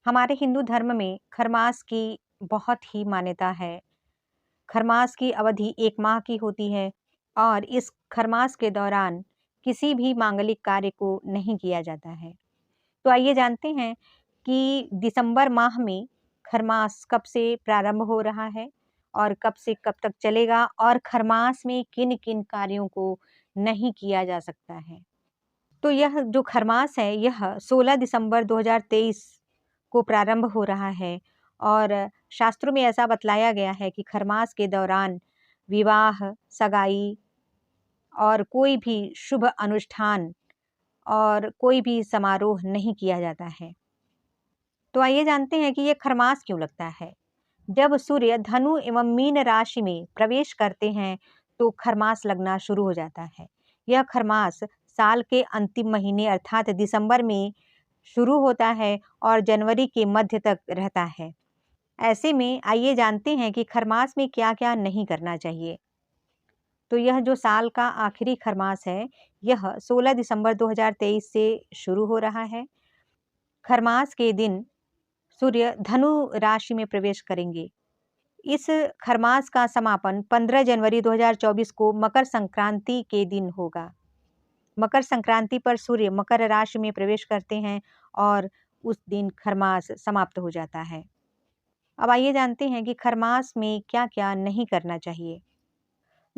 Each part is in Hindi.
हमारे हिंदू धर्म में खरमास की बहुत ही मान्यता है। खरमास की अवधि 1 माह की होती है और इस खरमास के दौरान किसी भी मांगलिक कार्य को नहीं किया जाता है। तो आइए जानते हैं कि दिसंबर माह में खरमास कब से प्रारंभ हो रहा है और कब से कब तक चलेगा और खरमास में किन-किन कार्यों को नहीं किया जा सकता है। तो यह जो खरमास है यह 16 दिसंबर 2023 को प्रारंभ हो रहा है और शास्त्रों में ऐसा बतलाया गया है कि खरमास के दौरान विवाह, सगाई और कोई भी शुभ अनुष्ठान और कोई भी समारोह नहीं किया जाता है। तो आइए जानते हैं कि ये खरमास क्यों लगता है। जब सूर्य धनु एवं मीन राशि में प्रवेश करते हैं तो खरमास लगना शुरू हो जाता है। यह खरमास साल के अंतिम महीने अर्थात दिसंबर में शुरू होता है और जनवरी के मध्य तक रहता है। ऐसे में आइए जानते हैं कि खरमास में क्या-क्या नहीं करना चाहिए। तो यह जो साल का आखिरी खरमास है, यह 16 दिसंबर 2023 से शुरू हो रहा है। खरमास के दिन सूर्य धनु राशि में प्रवेश करेंगे। इस खरमास का समापन 15 जनवरी 2024 को मकर संक्रांति के दिन होगा। मकर संक्रांति पर सूर्य मकर राशि में प्रवेश करते हैं और उस दिन खरमास समाप्त हो जाता है। अब आइए जानते हैं कि खरमास में क्या-क्या नहीं करना चाहिए।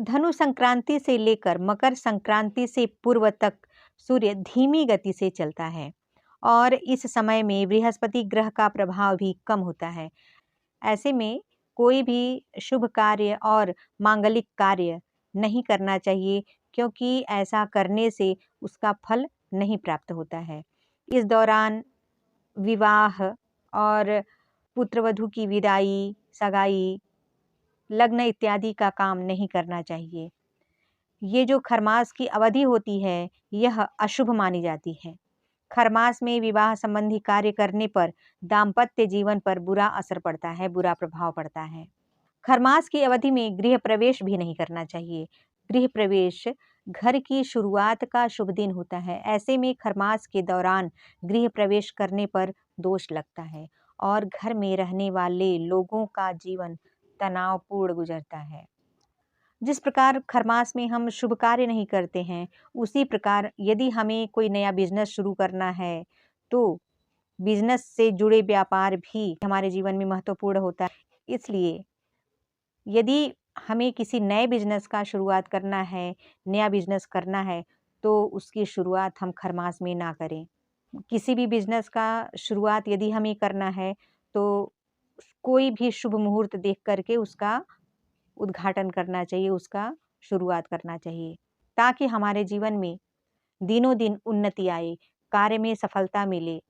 धनु संक्रांति से लेकर मकर संक्रांति से पूर्व तक सूर्य धीमी गति से चलता है और इस समय में बृहस्पति ग्रह का प्रभाव भी कम होता है। ऐसे में कोई भी शुभ कार्य और मांगलिक कार्य नहीं करना चाहिए क्योंकि ऐसा करने से उसका फल नहीं प्राप्त होता है। इस दौरान विवाह और पुत्रवधू की विदाई, सगाई, लग्न इत्यादि का काम नहीं करना चाहिए। ये जो खरमास की अवधि होती है, यह अशुभ मानी जाती है। खरमास में विवाह संबंधी कार्य करने पर दाम्पत्य जीवन पर बुरा असर पड़ता है, बुरा प्रभाव पड़ता है। खरमास की अवधि में गृह प्रवेश भी नहीं करना चाहिए। गृह प्रवेश घर की शुरुआत का शुभ दिन होता है। ऐसे में खरमास के दौरान गृह प्रवेश करने पर दोष लगता है और घर में रहने वाले लोगों का जीवन तनावपूर्ण गुजरता है। जिस प्रकार खरमास में हम शुभ कार्य नहीं करते हैं, उसी प्रकार यदि हमें कोई नया बिज़नेस शुरू करना है, तो बिज़नेस से जुड़े व्यापार भी हमारे जीवन में महत्वपूर्ण होता है। इसलिए यदि हमें किसी नए बिज़नेस का शुरुआत करना है, नया बिज़नेस करना है, तो उसकी शुरुआत हम खरमास में ना करें। किसी भी बिज़नेस का शुरुआत यदि हमें करना है, तो कोई भी शुभ मुहूर्त देख कर के उसका उद्घाटन करना चाहिए, उसका शुरुआत करना चाहिए, ताकि हमारे जीवन में दिनों-दिन उन्नति आए, कार्य में सफलता मिले।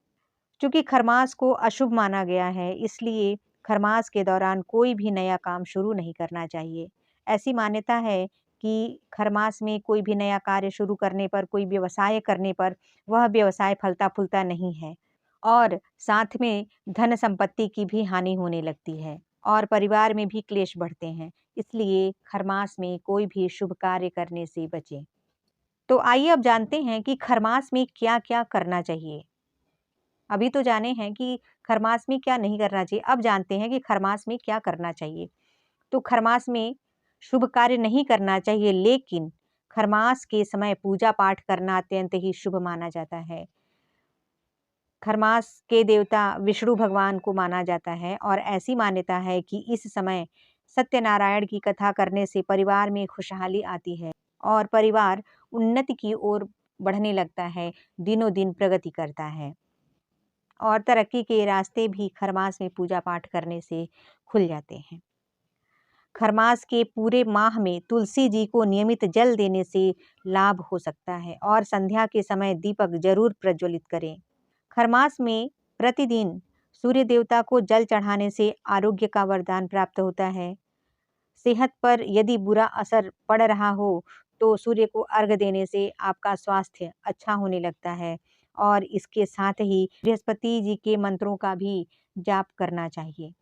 चूँकि खरमास को अशुभ माना गया है, इसलिए खरमास के दौरान कोई भी नया काम शुरू नहीं करना चाहिए। ऐसी मान्यता है कि खरमास में कोई भी नया कार्य शुरू करने पर, कोई व्यवसाय करने पर, वह व्यवसाय फलता-फूलता नहीं है और साथ में धन संपत्ति की भी हानि होने लगती है और परिवार में भी क्लेश बढ़ते हैं। इसलिए खरमास में कोई भी शुभ कार्य करने से बचें। तो आइए अब जानते हैं कि खरमास में क्या-क्या करना चाहिए। अभी तो जाने हैं कि खरमास में क्या नहीं करना चाहिए, अब जानते हैं कि खरमास में क्या करना चाहिए। तो खरमास में शुभ कार्य नहीं करना चाहिए, लेकिन खरमास के समय पूजा-पाठ करना अत्यंत ही शुभ माना जाता है। खरमास के देवता विष्णु भगवान को माना जाता है और ऐसी मान्यता है कि इस समय सत्यनारायण की कथा करने से परिवार में खुशहाली आती है और परिवार उन्नति की ओर बढ़ने लगता है, दिनों-दिन प्रगति करता है और तरक्की के रास्ते भी खरमास में पूजा-पाठ करने से खुल जाते हैं। खरमास के पूरे माह में तुलसी जी को नियमित जल देने से लाभ हो सकता है और संध्या के समय दीपक जरूर प्रज्वलित करें। खरमास में प्रतिदिन सूर्य देवता को जल चढ़ाने से आरोग्य का वरदान प्राप्त होता है। सेहत पर यदि बुरा असर पड़ रहा हो, तो सूर्य को अर्घ्य देने से आपका स्वास्थ्य अच्छा होने लगता है और इसके साथ ही बृहस्पति जी के मंत्रों का भी जाप करना चाहिए।